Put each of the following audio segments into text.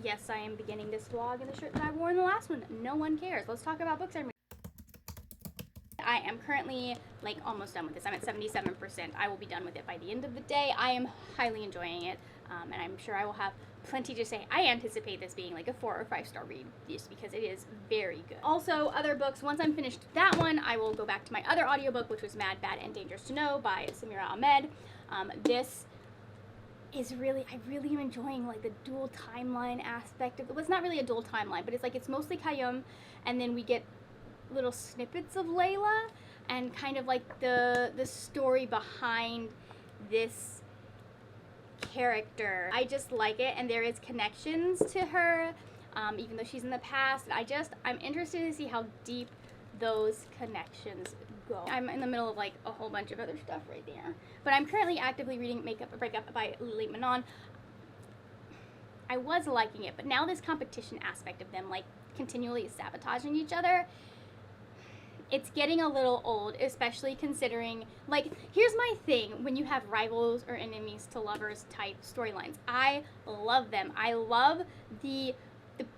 Yes, I am beginning this vlog in the shirt that I wore in the last one. No one cares. Let's talk about books I'm reading. I am currently like almost done with this. I'm at 77%. I will be done with it by the end of the day. I am highly enjoying it, and I'm sure I will have plenty to say. I anticipate this being like a 4 or 5 star read just because it is very good. Also, other books, once I'm finished that one, I will go back to my other audiobook, which was Mad, Bad, and Dangerous to Know by Samira Ahmed. This is really, I really am enjoying like the dual timeline aspect of it. Well, it's not really a dual timeline, but it's like it's mostly Qayyum, and then we get little snippets of Layla and kind of like the story behind this character. I just like it, and there is connections to her, even though she's in the past. I'm interested to see how deep those connections go. I'm in the middle of like a whole bunch of other stuff right there, but I'm currently actively reading Make Up or Break Up by Lily Manon. I was liking it, but now this competition aspect of them like continually sabotaging each other, it's getting a little old, especially considering, like, here's my thing when you have rivals or enemies to lovers type storylines. I love them. I love the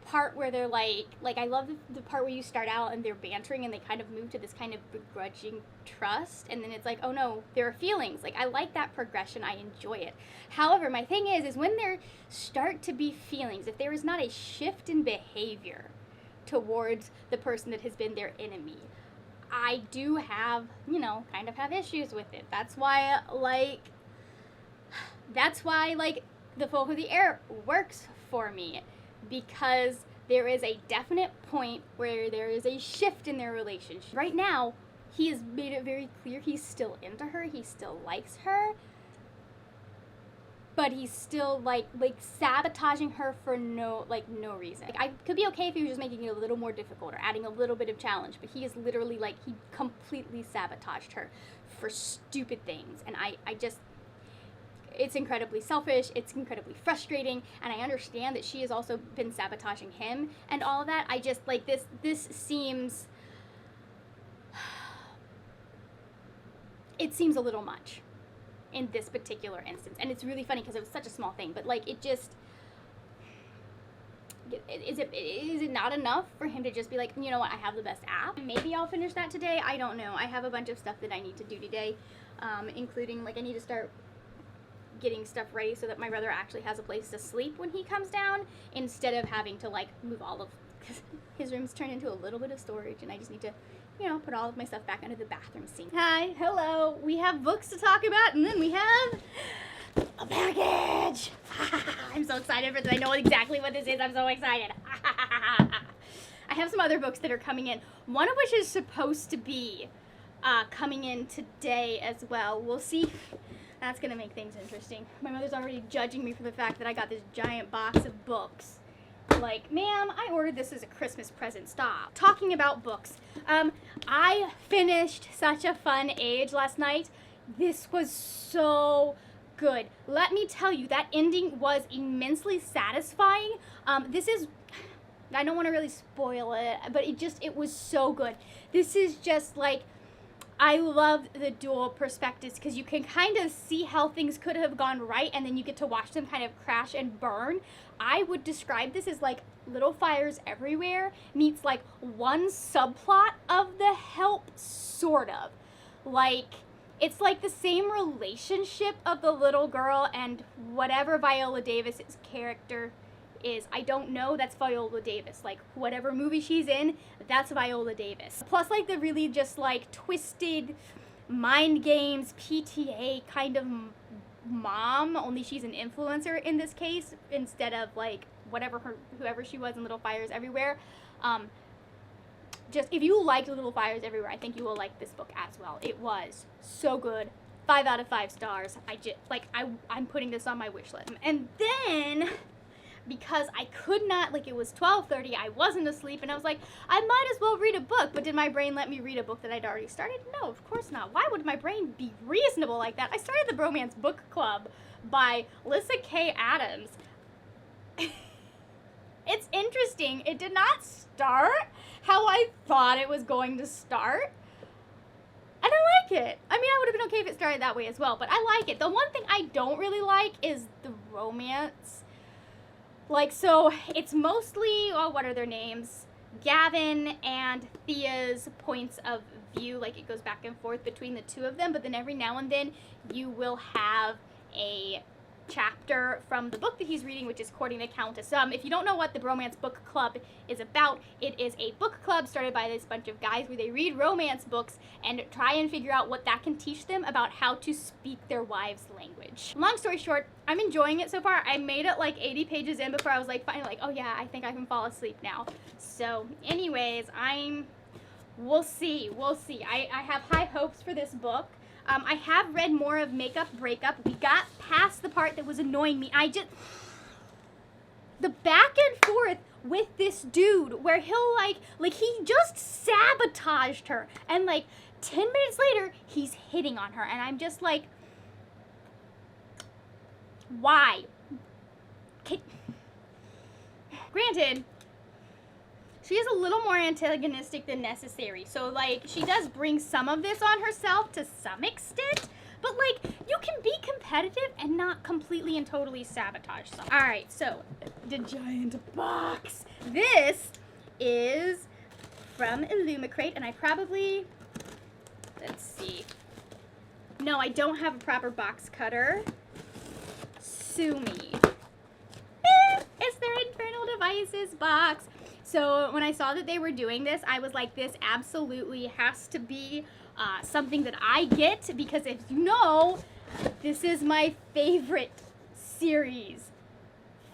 part where they're like I love the part where you start out and they're bantering and they kind of move to this kind of begrudging trust, and then it's like, oh no, there are feelings. Like, I like that progression. I enjoy it. However, my thing is when there start to be feelings, if there is not a shift in behavior towards the person that has been their enemy, I do have, kind of have issues with it. That's why, The Folk of the Air works for me, because there is a definite point where there is a shift in their relationship. Right now, he has made it very clear he's still into her, he still likes her, but he's still like sabotaging her for no reason. Like, I could be okay if he was just making it a little more difficult or adding a little bit of challenge, but he is literally he completely sabotaged her for stupid things, and I just, it's incredibly selfish, it's incredibly frustrating, and I understand that she has also been sabotaging him and all of that. I just, this seems, it seems a little much in this particular instance. And it's really funny because it was such a small thing, but it just, is it not enough for him to just be like, you know what, I have the best app? Maybe I'll finish that today. I don't know. I have a bunch of stuff that I need to do today, including I need to start getting stuff ready so that my brother actually has a place to sleep when he comes down, instead of having to move all of, because his room's turned into a little bit of storage, and I just need to put all of my stuff back under the bathroom sink. Hi, hello, we have books to talk about, and then we have a package. I'm so excited for this. I know exactly what this is. I'm so excited. I have some other books that are coming in, one of which is supposed to be coming in today as well. We'll see. That's gonna make things interesting. My mother's already judging me for the fact that I got this giant box of books. Like, ma'am, I ordered this as a Christmas present. Stop. Talking about books. I finished Such a Fun Age last night. This was so good. Let me tell you, that ending was immensely satisfying. This is, I don't want to really spoil it, but it was so good. This is just I love the dual perspectives, because you can kind of see how things could have gone right, and then you get to watch them kind of crash and burn. I would describe this as Little Fires Everywhere meets one subplot of The Help, sort of. It's the same relationship of the little girl and whatever Viola Davis's character is. I don't know, that's Viola Davis. Whatever movie she's in, that's Viola Davis. Plus the really just twisted mind games, PTA kind of mom, only she's an influencer in this case instead of whoever she was in Little Fires Everywhere. Just, if you liked Little Fires Everywhere, I think you will like this book as well. It was so good. 5 out of 5 stars. I'm putting this on my wish list. And then, because I could not, it was 12:30, I wasn't asleep, and I was like, I might as well read a book, but did my brain let me read a book that I'd already started? No, of course not. Why would my brain be reasonable like that? I started the Bromance Book Club by Lyssa Kay Adams. It's interesting. It did not start how I thought it was going to start. And I like it. I mean, I would have been okay if it started that way as well, but I like it. The one thing I don't really like is the romance Like, so it's mostly, oh, what are their names? Gavin and Thea's points of view. Like, it goes back and forth between the two of them, but then every now and then you will have a chapter from the book that he's reading, which is Courting the Countess. If you don't know what the Bromance Book Club is about, it is a book club started by this bunch of guys where they read romance books and try and figure out what that can teach them about how to speak their wives' language. Long story short, I'm enjoying it so far. I made it like 80 pages in before I was like, finally, like, oh yeah, I think I can fall asleep now. So anyways, we'll see. I have high hopes for this book. I have read more of Makeup Breakup. We got past the part that was annoying me. The back and forth with this dude where he'll like he just sabotaged her, and like 10 minutes later he's hitting on her, and I'm just like, why? Granted, she is a little more antagonistic than necessary. So, like, she does bring some of this on herself to some extent. But, like, you can be competitive and not completely and totally sabotage someone. Alright, so, the giant box. This is from Illumicrate, and I probably, let's see. No, I don't have a proper box cutter. Sue me. It's their Infernal Devices box. So when I saw that they were doing this, I was like, this absolutely has to be something that I get, because if you know, this is my favorite series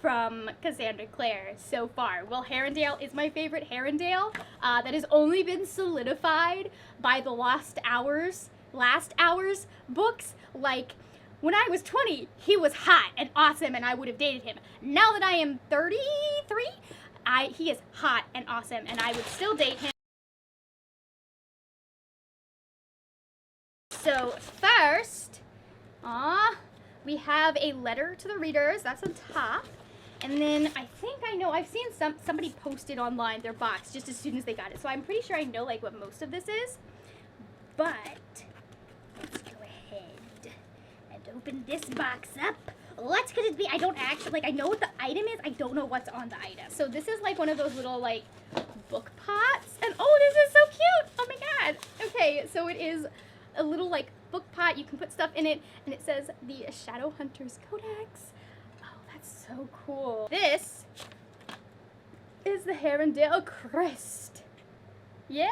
from Cassandra Clare so far. Well, Herondale is my favorite Herondale. That has only been solidified by the Last Hours books. Like, when I was 20, he was hot and awesome and I would have dated him. Now that I am 33, he is hot and awesome, and I would still date him. So first, we have a letter to the readers. That's on top. And then I think I know, I've seen somebody posted online their box just as soon as they got it. So I'm pretty sure I know like what most of this is. But let's go ahead and open this box up. Let's get it to be, I don't actually, like, I know what the item is, I don't know what's on the item. So this is like one of those little like book pots, and oh, this is so cute, oh my god. Okay, so it is a little like book pot, you can put stuff in it, and it says the Shadowhunters Codex. Oh, that's so cool. This is the Herondale Crest. Yeah,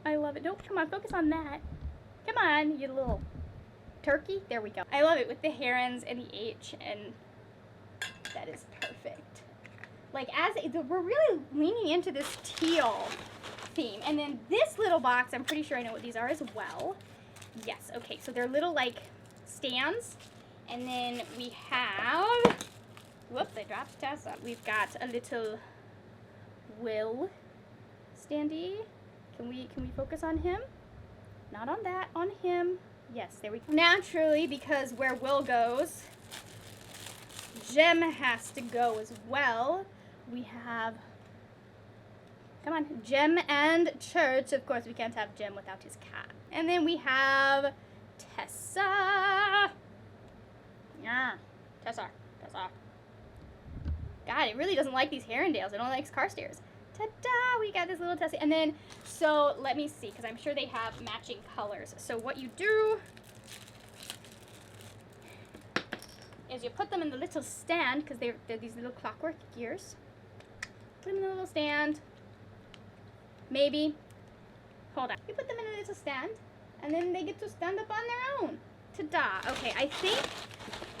I love it. Don't, come on, focus on that. Come on, you little turkey. There we go. I love it with the herons and the H, and that is perfect. Like, we're really leaning into this teal theme. And then this little box, I'm pretty sure I know what these are as well. Yes, okay, so they're little like stands. And then we have, whoops, I dropped Tessa. We've got a little Will standee. Can we focus on him? Not on that, on him. Yes, there we go. Naturally, because where Will goes, Jem has to go as well. We have, come on, Jem and Church. Of course, we can't have Jem without his cat. And then we have Tessa. Yeah, Tessa. God, it really doesn't like these Herondales. It only likes Carstairs. Ta-da! We got this little Tessie. And then, so let me see, because I'm sure they have matching colors. So what you do is you put them in the little stand, because they're these little clockwork gears. Put them in the little stand. Maybe. Hold on. You put them in a little stand, and then they get to stand up on their own. Ta-da! Okay, I think,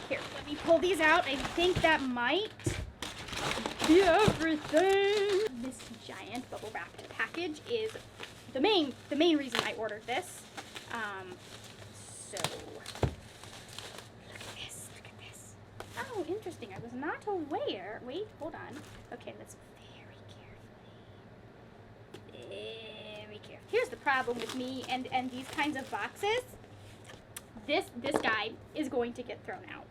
here, let me pull these out. I think that might be everything. This giant bubble wrapped package is the main reason I ordered this. So look at this. Oh, interesting. I was not aware. Wait, hold on. Okay, let's very careful. Here's the problem with me and these kinds of boxes. This guy is going to get thrown out.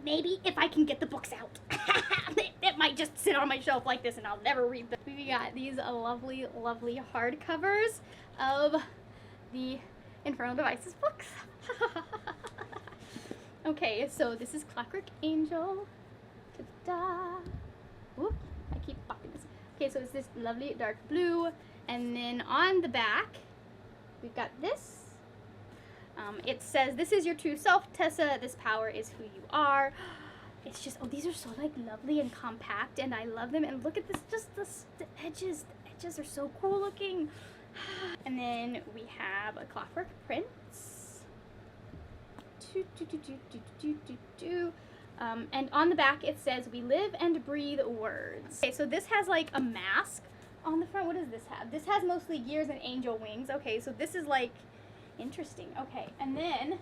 Maybe if I can get the books out. It might just sit on my shelf like this and I'll never read them. We got these lovely, lovely hardcovers of the Infernal Devices books. Okay, so this is Clockwork Angel. Ta-da! Whoop, I keep popping this. Okay, so it's this lovely dark blue. And then on the back, we've got this. It says, "This is your true self, Tessa. This power is who you are." It's just, oh, these are so like lovely and compact, and I love them. And look at this, just the edges. The edges are so cool looking. And then we have a Clockwork Prince. And on the back it says, "We live and breathe words." Okay, so this has like a mask on the front. What does this have? This has mostly gears and angel wings. Okay, so this is like interesting. Okay, and then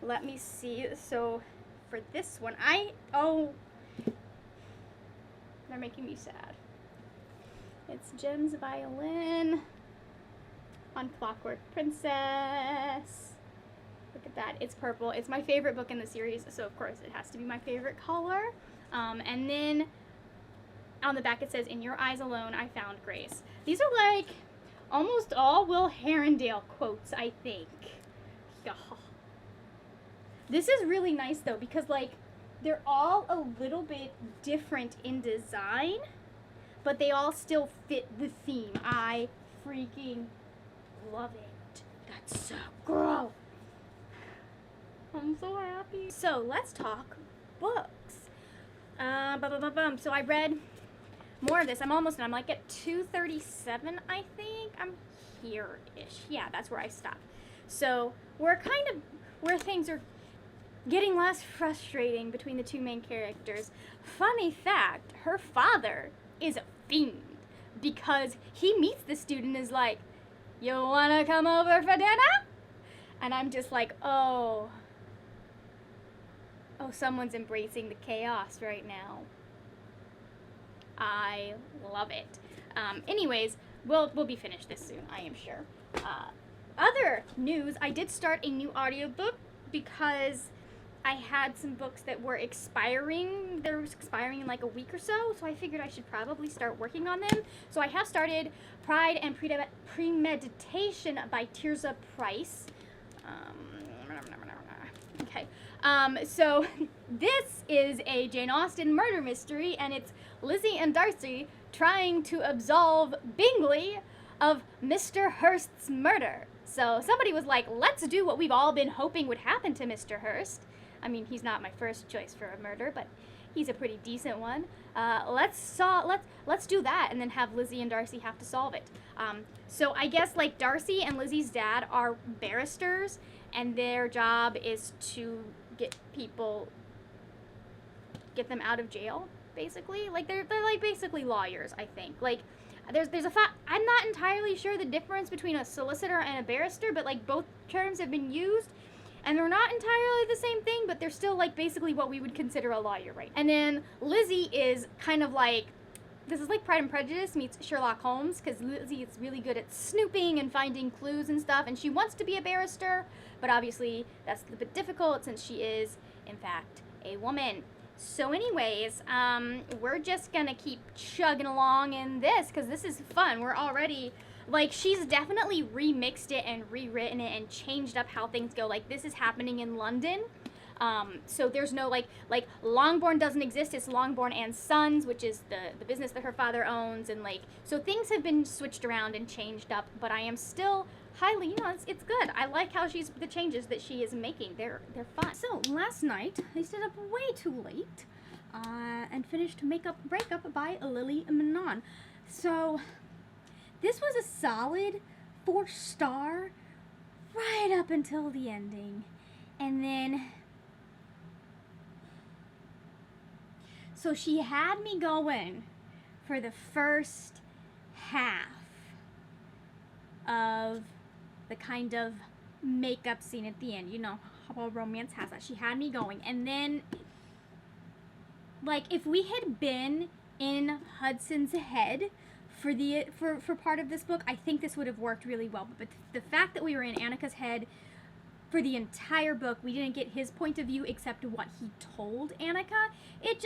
let me see. So for this one, they're making me sad. It's Jem's violin on Clockwork Princess. Look at that, it's purple. It's my favorite book in the series, so of course it has to be my favorite color. And then on the back it says, "In your eyes alone I found grace." These are like almost all Will Herondale quotes, I think. This is really nice though, because like they're all a little bit different in design, but they all still fit the theme. I freaking love it. That's so cool. I'm so happy. So let's talk books. So I read more of this. I'm almost done. I'm like at 237, I think. I'm here-ish. Yeah, that's where I stopped. So we're kind of where things are getting less frustrating between the two main characters. Funny fact, her father is a fiend, because he meets the student and is like, "You wanna come over for dinner?" And I'm just like, oh, someone's embracing the chaos right now. I love it. Anyways, we'll be finished this soon, I am sure. Other news, I did start a new audiobook because I had some books that were expiring. They were expiring in like a week or so, so I figured I should probably start working on them. So I have started Pride and Premeditation by Tirza Price. Okay. So this is a Jane Austen murder mystery, and it's Lizzie and Darcy trying to absolve Bingley of Mr. Hurst's murder. So somebody was like, let's do what we've all been hoping would happen to Mr. Hurst. I mean, he's not my first choice for a murder, but he's a pretty decent one. Let's do that, and then have Lizzie and Darcy have to solve it. So I guess like Darcy and Lizzie's dad are barristers, and their job is to get them out of jail, basically. Like they're like basically lawyers, I think. Like there's a fact, I'm not entirely sure the difference between a solicitor and a barrister, but like both terms have been used, and they're not entirely the same thing, but they're still like basically what we would consider a lawyer, right? And then Lizzie is kind of like, this is like Pride and Prejudice meets Sherlock Holmes, because Lizzie is really good at snooping and finding clues and stuff, and she wants to be a barrister, but obviously that's a bit difficult since she is, in fact, a woman. So anyways, we're just gonna keep chugging along in this, because this is fun. We're already, like, she's definitely remixed it and rewritten it and changed up how things go. Like, this is happening in London. So there's no, like Longbourn doesn't exist. It's Longbourn and Sons, which is the business that her father owns. And, like, so things have been switched around and changed up, but I am still highly, it's good. I like how the changes that she is making. They're fun. So last night, I stayed up way too late, and finished Breakup by Lily Manon. So this was a solid 4-star right up until the ending. And then, so she had me going for the first half of the kind of makeup scene at the end. You know how romance has that. She had me going. And then, like, if we had been in Hudson's head for part of this book, I think this would have worked really well. But the fact that we were in Annika's head for the entire book, we didn't get his point of view except what he told Annika. It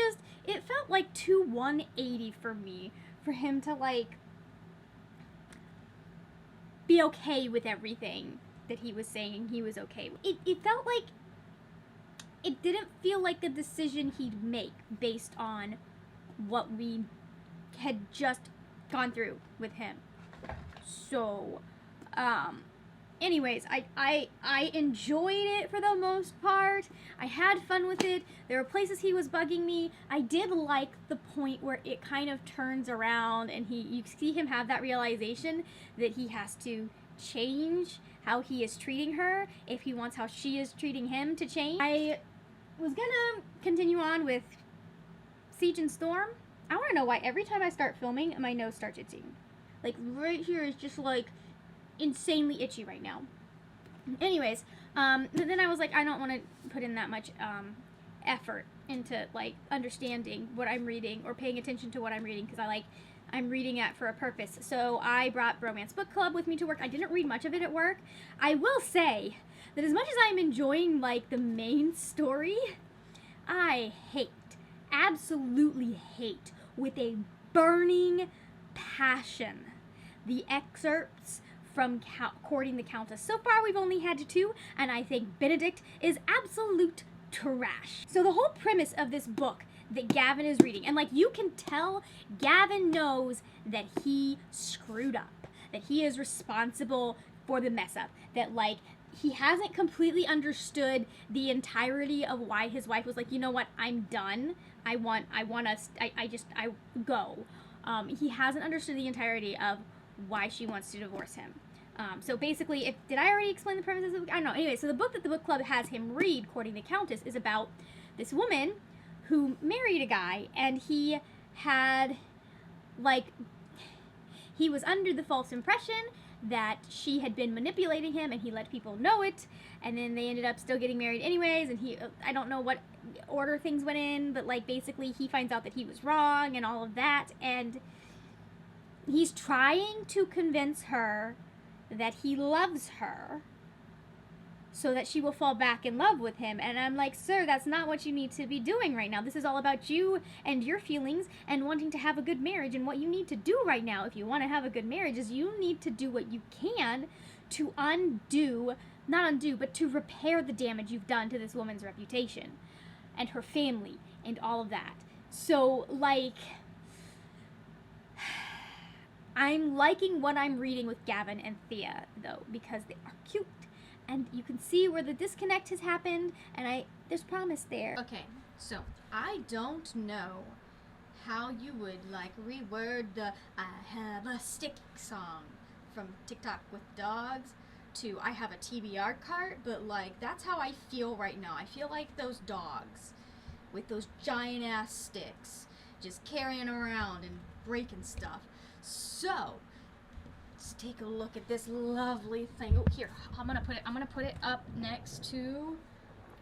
felt like too 180 for me, for him to, like, be okay with everything that he was saying he was okay with. It felt like it didn't feel like a decision he'd make based on what we had just gone through with him. So, anyways, I enjoyed it for the most part. I had fun with it. There were places he was bugging me. I did like the point where it kind of turns around and you see him have that realization that he has to change how he is treating her if he wants how she is treating him to change. I was gonna continue on with Siege and Storm. I want to know why every time I start filming, my nose starts itching. Like, right here is just, like, insanely itchy right now. Anyways, then I was like, I don't want to put in that much effort into, like, understanding what I'm reading or paying attention to what I'm reading, because I'm reading it for a purpose. So I brought Bromance Book Club with me to work. I didn't read much of it at work. I will say that as much as I'm enjoying, like, the main story, I absolutely hate, with a burning passion, the excerpts from Courting the Countess. So far we've only had 2, and I think Benedict is absolute trash. So the whole premise of this book that Gavin is reading, and like you can tell Gavin knows that he screwed up, that he is responsible for the mess up, that like he hasn't completely understood the entirety of why his wife was like, you know what, I'm done. I go. He hasn't understood the entirety of why she wants to divorce him. So basically, did I already explain the premise of the book? I don't know. Anyway, so the book that the book club has him read, Courting the Countess, is about this woman who married a guy, and he had, like, he was under the false impression that she had been manipulating him, and he let people know it, and then they ended up still getting married anyways, and I don't know what order things went in, but like basically he finds out that he was wrong and all of that, and he's trying to convince her that he loves her so that she will fall back in love with him. And I'm like, sir, that's not what you need to be doing right now. This is all about you and your feelings and wanting to have a good marriage. And what you need to do right now, if you want to have a good marriage, is you need to do what you can to but to repair the damage you've done to this woman's reputation and her family and all of that. So, like, I'm liking what I'm reading with Gavin and Thea, though, because they are cute. And you can see where the disconnect has happened, and there's promise there. Okay, so I don't know how you would, like, reword the I have a stick song from TikTok with dogs to I have a TBR cart, but, like, that's how I feel right now. I feel like those dogs with those giant-ass sticks just carrying around and breaking stuff. So, let's take a look at this lovely thing. Oh, here, I'm gonna put it up next to,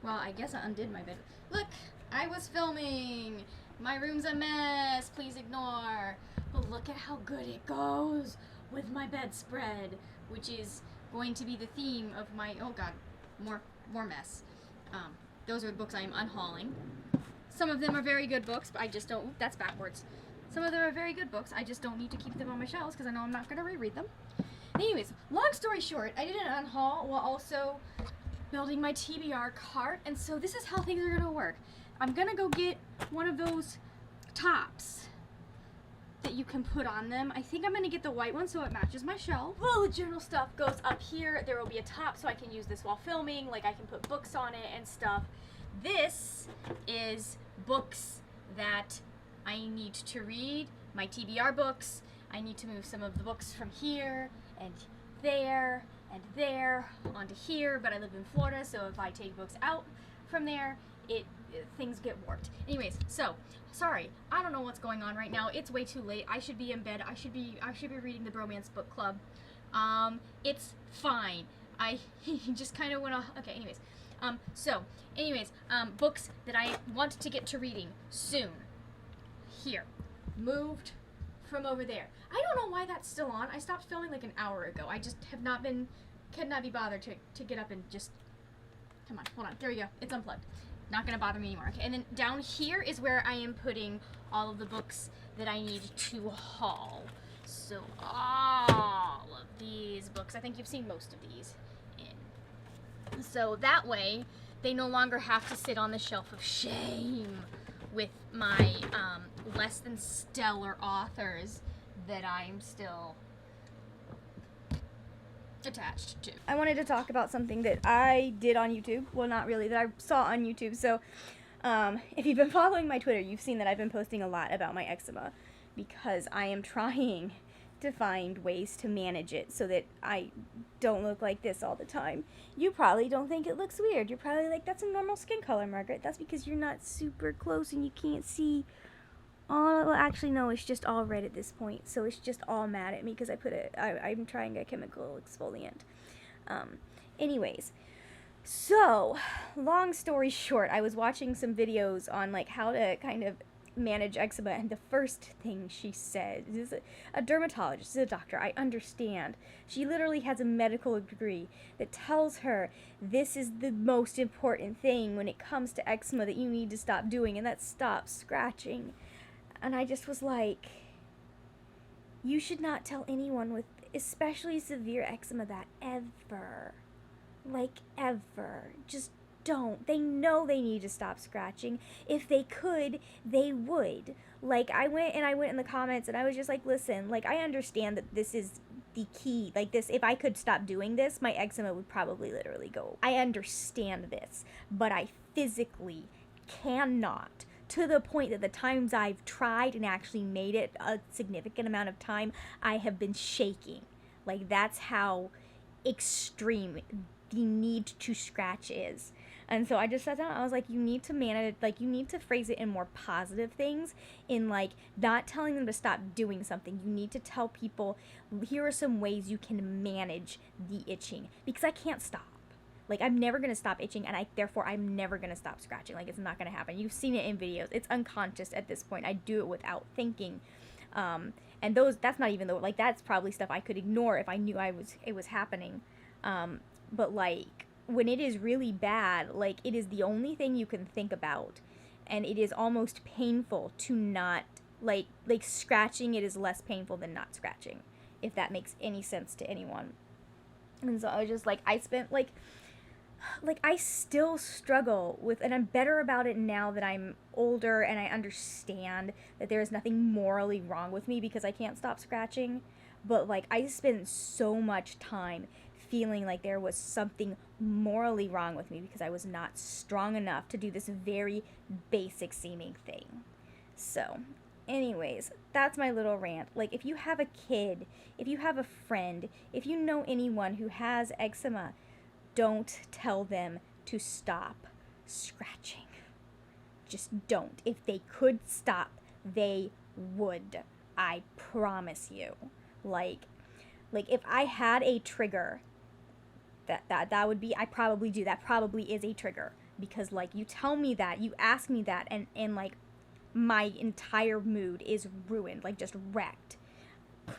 well, I guess I undid my bed. Look, I was filming. My room's a mess, please ignore. But look at how good it goes with my bedspread, which is going to be the theme of my, oh god, more mess. Those are the books I am unhauling. Some of them are very good books, but I just don't, that's backwards. Some of them are very good books, I just don't need to keep them on my shelves because I know I'm not going to reread them. Anyways, long story short, I did an unhaul while also building my TBR cart, and so this is how things are going to work. I'm going to go get one of those tops that you can put on them. I think I'm going to get the white one so it matches my shelf. All the journal stuff goes up here. There will be a top so I can use this while filming, like I can put books on it and stuff. This is books that I need to read, my TBR books. I need to move some of the books from here and there onto here, but I live in Florida, so if I take books out from there, things get warped. Anyways, so sorry, I don't know what's going on right now. It's way too late. I should be in bed. I should be reading the Bromance Book Club. It's fine. I just kind of went off. Okay, anyways. Books that I want to get to reading soon. Here, moved from over there. I don't know why that's still on. I stopped filming like an hour ago. I just cannot be bothered to get up and just, come on, hold on, there we go, it's unplugged. Not gonna bother me anymore. Okay, and then down here is where I am putting all of the books that I need to haul. So all of these books, I think you've seen most of these in. So that way, they no longer have to sit on the shelf of shame with my less than stellar authors that I'm still attached to. I wanted to talk about something that I did on YouTube. Well, not really, that I saw on YouTube. So, if you've been following my Twitter, you've seen that I've been posting a lot about my eczema because I am trying to find ways to manage it so that I don't look like this all the time. You probably don't think it looks weird. You're probably like, that's a normal skin color, Margaret. That's because you're not super close and you can't see. Well, actually, no, it's just all red at this point, so it's just all mad at me because I'm trying a chemical exfoliant. Anyways, so, long story short, I was watching some videos on, like, how to kind of manage eczema, and the first thing she said, this is a dermatologist, this is a doctor, I understand. She literally has a medical degree that tells her this is the most important thing when it comes to eczema that you need to stop doing, and that's stop scratching. And I just was like, you should not tell anyone with especially severe eczema that ever. Like, ever. Just don't. They know they need to stop scratching. If they could, they would. Like, I went in the comments and I was just like, listen, like, I understand that this is the key. Like, this, if I could stop doing this, my eczema would probably literally go. I understand this, but I physically cannot. To the point that the times I've tried and actually made it a significant amount of time, I have been shaking. Like, that's how extreme the need to scratch is. And so I just sat down, I was like, you need to manage, like, you need to phrase it in more positive things, in, like, not telling them to stop doing something. You need to tell people, here are some ways you can manage the itching, because I can't stop. Like, I'm never going to stop itching, and therefore, I'm never going to stop scratching. Like, it's not going to happen. You've seen it in videos. It's unconscious at this point. I do it without thinking. And that's not even, like, that's probably stuff I could ignore if I knew it was happening. But, like, when it is really bad, like, it is the only thing you can think about. And it is almost painful to not, like scratching it is less painful than not scratching, if that makes any sense to anyone. And so I was just, like, I spent, like, I still struggle with, and I'm better about it now that I'm older and I understand that there is nothing morally wrong with me because I can't stop scratching, but, like, I spent so much time feeling like there was something morally wrong with me because I was not strong enough to do this very basic seeming thing. So, anyways, that's my little rant. Like, if you have a kid, if you have a friend, if you know anyone who has eczema, don't tell them to stop scratching. Just don't. If they could stop, they would. I promise you. Like if I had a trigger, that would be, I probably do. That probably is a trigger. Because, like, you tell me that, you ask me that, and like, my entire mood is ruined. Like, just wrecked.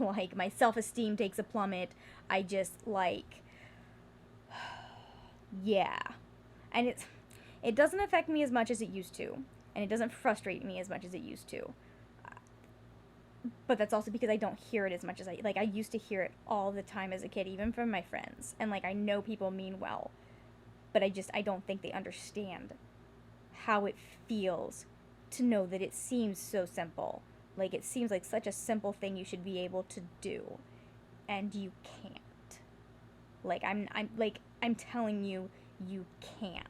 Like, my self-esteem takes a plummet. I just, like... Yeah. And it doesn't affect me as much as it used to. And it doesn't frustrate me as much as it used to. But that's also because I don't hear it as much as I used to hear it all the time as a kid, even from my friends. And, like, I know people mean well. But I don't think they understand how it feels to know that it seems so simple. Like, it seems like such a simple thing you should be able to do. And you can't. Like, I'm telling you, you can't.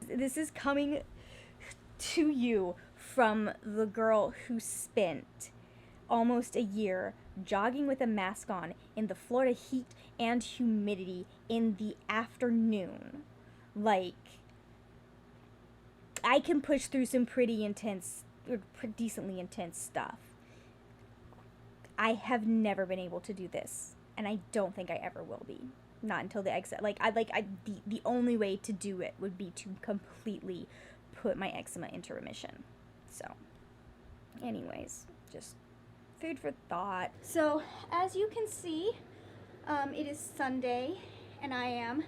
This is coming to you from the girl who spent almost a year jogging with a mask on in the Florida heat and humidity in the afternoon. Like, I can push through some pretty intense, or decently intense stuff. I have never been able to do this, and I don't think I ever will be. Not until the exit. The only way to do it would be to completely put my eczema into remission. So, anyways, just food for thought. So, as you can see, it is Sunday, and I am,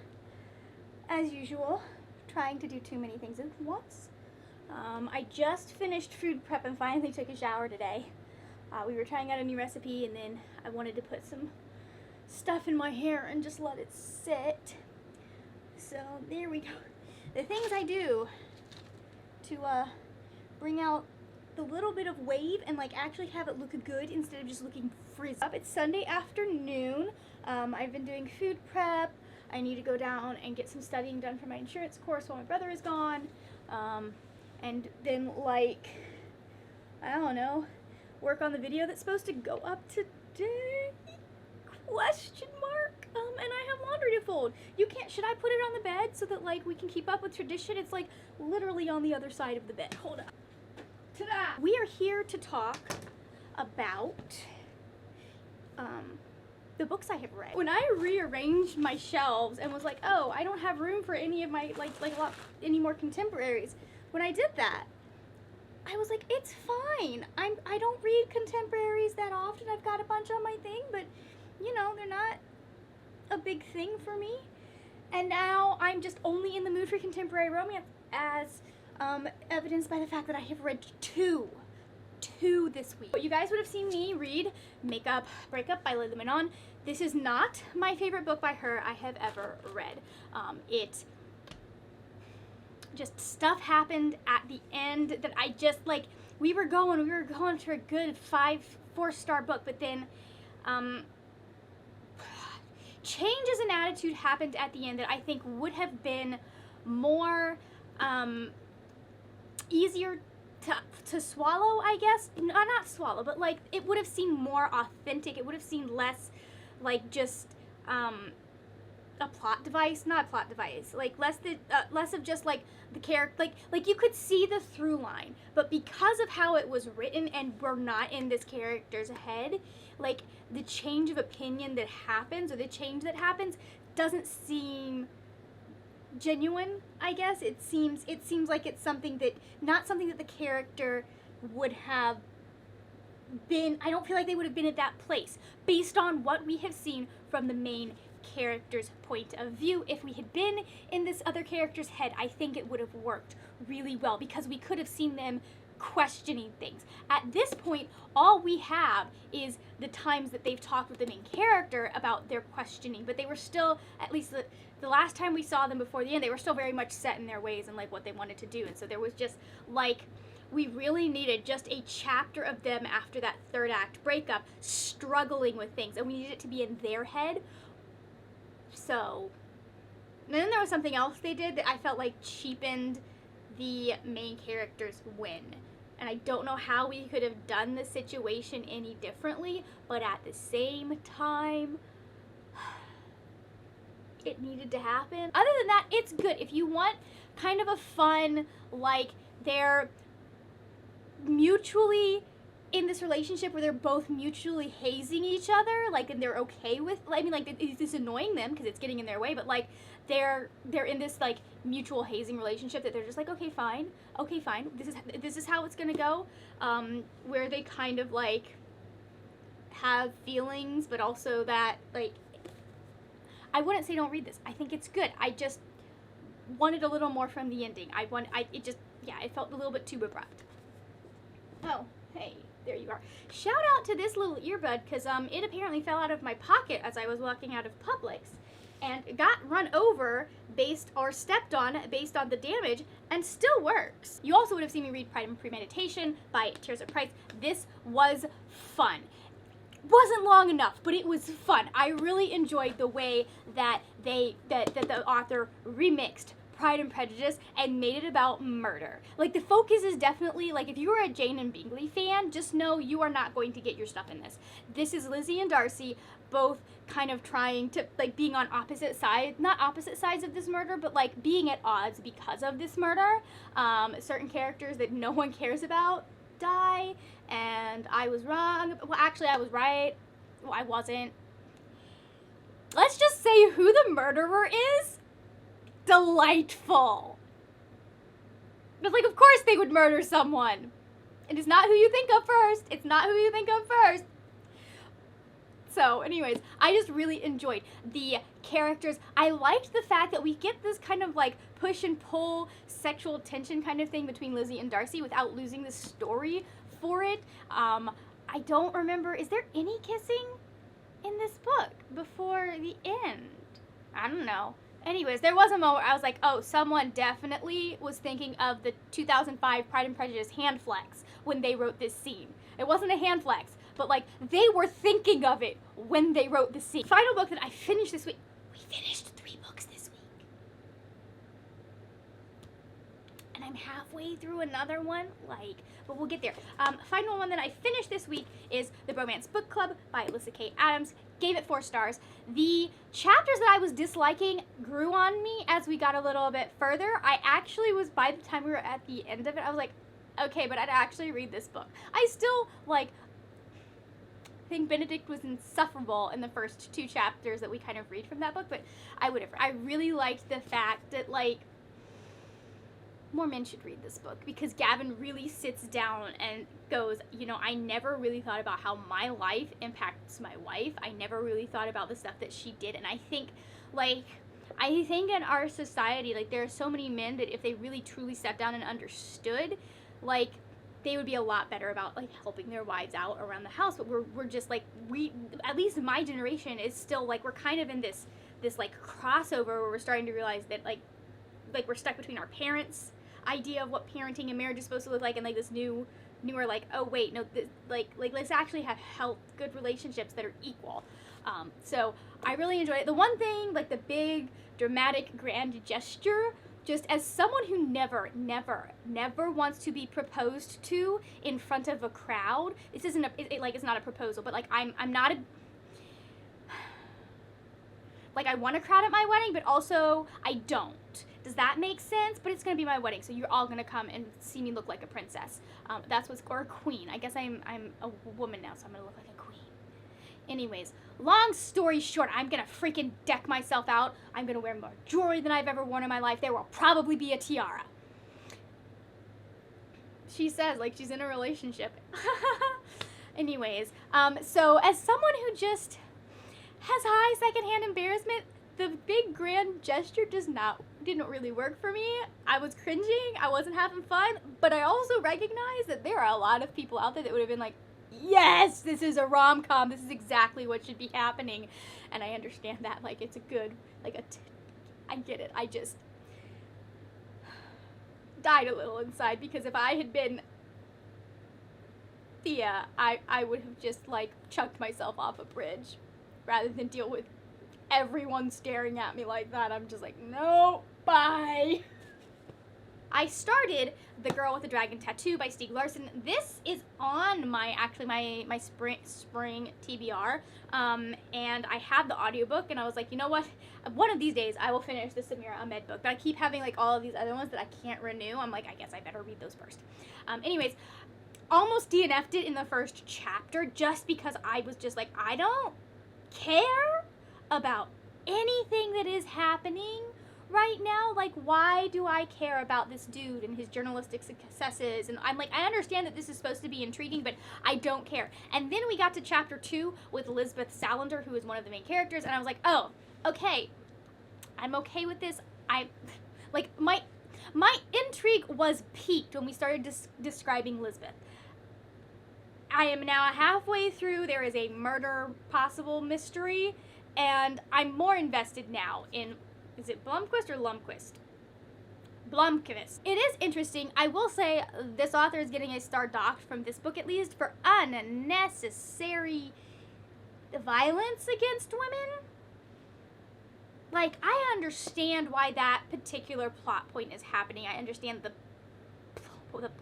as usual, trying to do too many things at once. I just finished food prep and finally took a shower today. We were trying out a new recipe, and then I wanted to put some stuff in my hair and just let it sit. So there we go. the things I do to bring out the little bit of wave and like actually have it look good instead of just looking frizzy. It's Sunday afternoon. I've been doing food prep. I need to go down and get some studying done for my insurance course while my brother is gone. And then like, I don't know, work on the video that's supposed to go up today? Question mark. And I have laundry to fold. Should I put it on the bed so that like we can keep up with tradition? It's like literally on the other side of the bed. Hold up. Ta-da! We are here to talk about the books I have read. When I rearranged my shelves and was like, oh, I don't have room for any of my any more contemporaries. When I did that, I was like, it's fine. I don't read contemporaries that often. I've got a bunch on my thing, but you know, they're not a big thing for me. And now I'm just only in the mood for contemporary romance, as evidenced by the fact that I have read two this week. You guys would have seen me read Makeup Breakup by Lily Manon. This is not my favorite book by her I have ever read. It just stuff happened at the end that I just like. We were going for a good 4-star book, but then changes in attitude happened at the end that I think would have been more easier to swallow, I guess. Not swallow, but like it would have seemed more authentic. It would have seemed less like just a plot device, not a plot device, like less of just like the character, like you could see the through line, but because of how it was written and we're not in this character's head, like the change of opinion that happens, or the change that happens, doesn't seem genuine, I guess. It seems like it's something that, not something that the character would have been. I don't feel like they would have been at that place based on what we have seen from the main character's point of view. If we had been in this other character's head, I think it would have worked really well, because we could have seen them questioning things. At this point, all we have is the times that they've talked with the main character about their questioning, but they were still, at least the last time we saw them before the end, they were still very much set in their ways and like what they wanted to do. And so there was just like, we really needed just a chapter of them after that third act breakup struggling with things, and we needed it to be in their head. So, and then there was something else they did that I felt like cheapened the main character's win. And I don't know how we could have done the situation any differently, but at the same time, it needed to happen. Other than that, it's good. If you want kind of a fun, like, they're mutually in this relationship where they're both mutually hazing each other, like, and they're okay with, I mean, like, it's just annoying them because it's getting in their way, but like, they're in this like mutual hazing relationship that they're just like, okay fine, this is how it's gonna go, where they kind of like have feelings, but also that, like, I wouldn't say don't read this. I think it's good. I just wanted a little more from the ending. It felt a little bit too abrupt. Oh, hey, there you are. Shout out to this little earbud, because it apparently fell out of my pocket as I was walking out of Publix, and got run over stepped on based on the damage, and still works. You also would have seen me read Pride and Premeditation by Tirza Price. This was fun. Wasn't long enough, but it was fun. I really enjoyed the way that the author remixed Pride and Prejudice and made it about murder. Like, the focus is definitely, like, if you are a Jane and Bingley fan, just know you are not going to get your stuff in this. This is Lizzie and Darcy both kind of trying to, like, being on opposite sides, not opposite sides of this murder, but like being at odds because of this murder. Certain characters that no one cares about die, and I was wrong. Well, actually, I was right. Well, I wasn't. Let's just say who the murderer is. Delightful. But like, of course they would murder someone. It is not who you think of first. It's not who you think of first. So anyways, I just really enjoyed the characters. I liked the fact that we get this kind of like push and pull sexual tension kind of thing between Lizzie and Darcy without losing the story for it. I don't remember, is there any kissing in this book before the end? I don't know. Anyways, there was a moment where I was like, oh, someone definitely was thinking of the 2005 Pride and Prejudice hand flex when they wrote this scene. It wasn't a hand flex, but like they were thinking of it when they wrote the scene. Final book that I finished this week. We finished 3 books this week. And I'm halfway through another one, but we'll get there. Final one that I finished this week is The Bromance Book Club by Alyssa K. Adams. Gave it 4 stars. The chapters that I was disliking grew on me as we got a little bit further. I actually was, by the time we were at the end of it, I was like, okay, but I'd actually read this book. I still, think Benedict was insufferable in the first 2 chapters that we kind of read from that book, but I really liked the fact that, more men should read this book, because Gavin really sits down and goes, I never really thought about how my life impacts my wife. I never really thought about the stuff that she did. And I think, in our society, there are so many men that if they really truly sat down and understood, they would be a lot better about, helping their wives out around the house. But we're just, at least my generation is still, we're kind of in this crossover where we're starting to realize that, we're stuck between our parents' idea of what parenting and marriage is supposed to look like, and this newer oh wait, no, let's actually have good relationships that are equal. So I really enjoyed it. The one thing, the big dramatic grand gesture, just as someone who never wants to be proposed to in front of a crowd, this isn't it's not a proposal, but I'm not a I want a crowd at my wedding, but also I don't. Does that make sense? But it's going to be my wedding, so you're all going to come and see me look like a princess. That's what's, or a queen. I guess I'm a woman now, so I'm going to look like a queen. Anyways, long story short, I'm going to freaking deck myself out. I'm going to wear more jewelry than I've ever worn in my life. There will probably be a tiara. She says, she's in a relationship. Anyways, so as someone who just has high secondhand embarrassment, the big grand gesture didn't really work for me. I was cringing, I wasn't having fun, but I also recognize that there are a lot of people out there that would have been like, yes, this is a rom-com, this is exactly what should be happening. And I understand that, it's a good, I get it. I just died a little inside, because if I had been Thea, I would have just, chucked myself off a bridge rather than deal with everyone staring at me like that. I'm just like, no, bye. I started The Girl with the Dragon Tattoo by Stieg Larsson. This is on my spring TBR, and I had the audiobook, and I was like, you know what? One of these days I will finish the Samira Ahmed book, but I keep having all of these other ones that I can't renew. I'm like, I guess I better read those first. Anyways, almost DNF'd it in the first chapter just because I was just like, I don't care about anything that is happening right now. Why do I care about this dude and his journalistic successes? And I'm I understand that this is supposed to be intriguing, but I don't care. And then we got to chapter 2 with Elizabeth Salander, who is one of the main characters, and I was like, oh, okay, I'm okay with this. My intrigue was piqued when we started describing Elizabeth. I am now halfway through. There is a murder possible mystery, and I'm more invested now in, is it Blomquist or Lundquist? Blomqvist. It is interesting. I will say this author is getting a star docked from this book, at least, for unnecessary violence against women. I understand why that particular plot point is happening. I understand the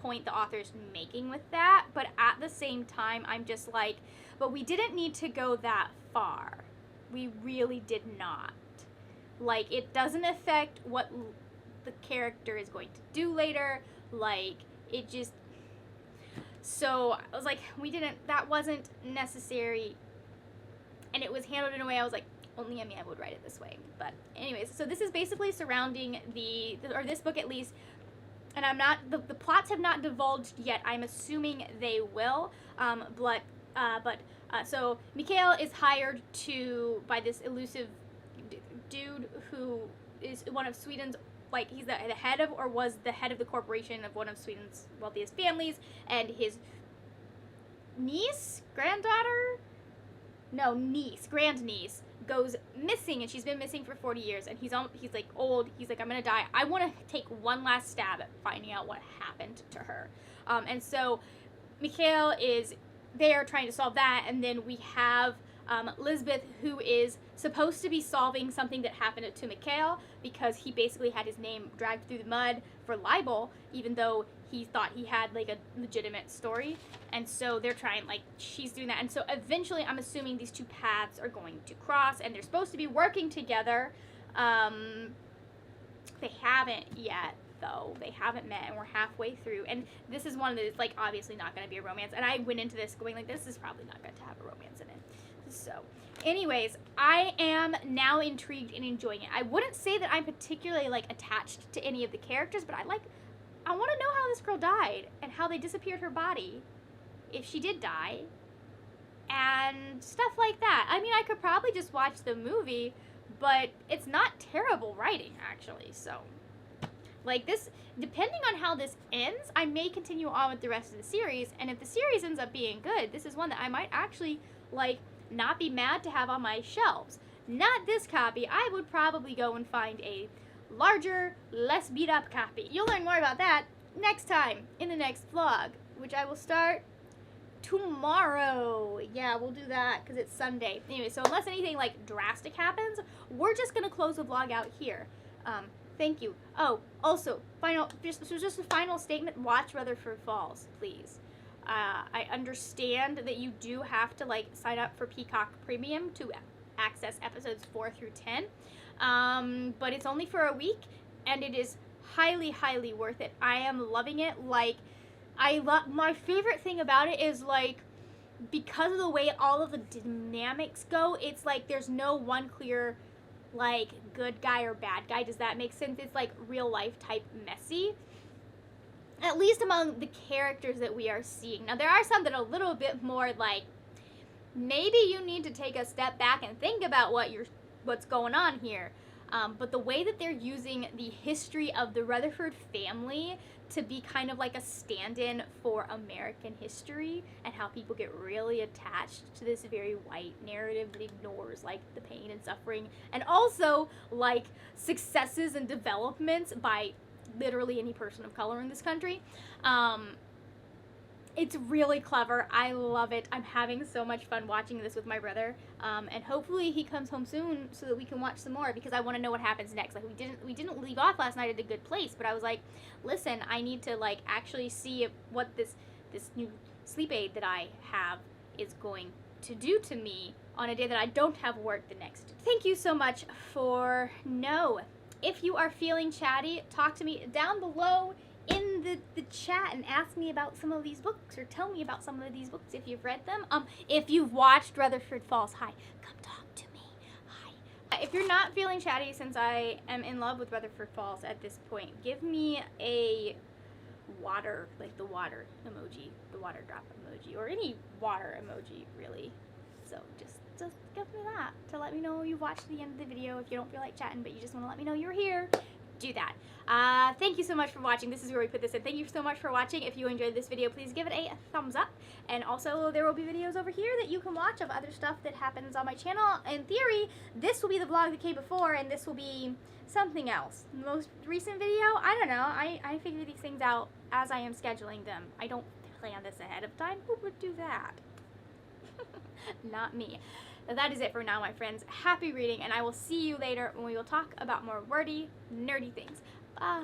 point the author's making with that, but at the same time, I'm just but we didn't need to go that far. We really did not. It doesn't affect what the character is going to do later. It just, so I was like, that wasn't necessary, and it was handled in a way I was like, only I would write it this way. But anyways, so this is basically surrounding this book at least. And I'm not, the plots have not divulged yet. I'm assuming they will. So Mikael is hired by this elusive dude who is one of Sweden's, he's the head of, or was the head of the corporation of one of Sweden's wealthiest families, and his grandniece, goes missing, and she's been missing for 40 years, and he's like old. He's like, I'm gonna die. I want to take one last stab at finding out what happened to her. And so Mikhail is there trying to solve that, and then we have Lisbeth, who is supposed to be solving something that happened to Mikhail, because he basically had his name dragged through the mud for libel, even though he thought he had like a legitimate story. And so they're trying, like, she's doing that. And so eventually I'm assuming these two paths are going to cross, and they're supposed to be working together. They haven't yet, though. They haven't met, and we're halfway through. And this is one that is, like, obviously not going to be a romance. And I went into this going, like, this is probably not going to have a romance in it. So, anyways, I am now intrigued and enjoying it. I wouldn't say that I'm particularly, like, attached to any of the characters, but I want to know how this girl died and how they disappeared her body, if she did die, and stuff like that. I mean, I could probably just watch the movie, but it's not terrible writing, actually. So, like, this, depending on how this ends, I may continue on with the rest of the series, and if the series ends up being good, this is one that I might actually, like, not be mad to have on my shelves. Not this copy. I would probably go and find a larger, less beat up copy. You'll learn more about that next time in the next vlog, which I will start tomorrow. Yeah, we'll do that because it's Sunday. Anyway, so unless anything like drastic happens, we're just gonna close the vlog out here. Thank you. Oh, also, just a final statement. Watch Rutherford Falls, please. I understand that you do have to, like, sign up for Peacock Premium to access episodes 4 through 10. But it's only for a week, and it is highly, highly worth it. I am loving it. Like, my favorite thing about it is, like, because of the way all of the dynamics go, it's like there's no one clear, like, good guy or bad guy. Does that make sense? It's like real life type messy. At least among the characters that we are seeing. Now, there are some that are a little bit more like, maybe you need to take a step back and think about what's going on here. But the way that they're using the history of the Rutherford family to be kind of like a stand-in for American history, and how people get really attached to this very white narrative that ignores, like, the pain and suffering, and also, like, successes and developments by literally any person of color in this country. It's really clever. I love it. I'm having so much fun watching this with my brother, and hopefully he comes home soon so that we can watch some more, because I want to know what happens next. Like, we didn't leave off last night at a good place, but I was like, listen, I need to, like, actually see what this new sleep aid that I have is going to do to me on a day that I don't have work the next day. Thank you so much for If you are feeling chatty, talk to me down below in the chat and ask me about some of these books, or tell me about some of these books if you've read them. If you've watched Rutherford Falls, hi, come talk to me, hi. If you're not feeling chatty, since I am in love with Rutherford Falls at this point, give me a water, like the water emoji, the water drop emoji, or any water emoji, really. So just give me that to let me know you've watched the end of the video. If you don't feel like chatting, but you just want to let me know you're here, do that. Thank you so much for watching. This is where we put this in. Thank you so much for watching. If you enjoyed this video, please give it a thumbs up. And also, there will be videos over here that you can watch of other stuff that happens on my channel. In theory, this will be the vlog that came before, and this will be something else. The most recent video, I don't know. I figure these things out as I am scheduling them. I don't plan this ahead of time. Who would do that? Not me. That is it for now, my friends. Happy reading, and I will see you later when we will talk about more wordy, nerdy things. Bye!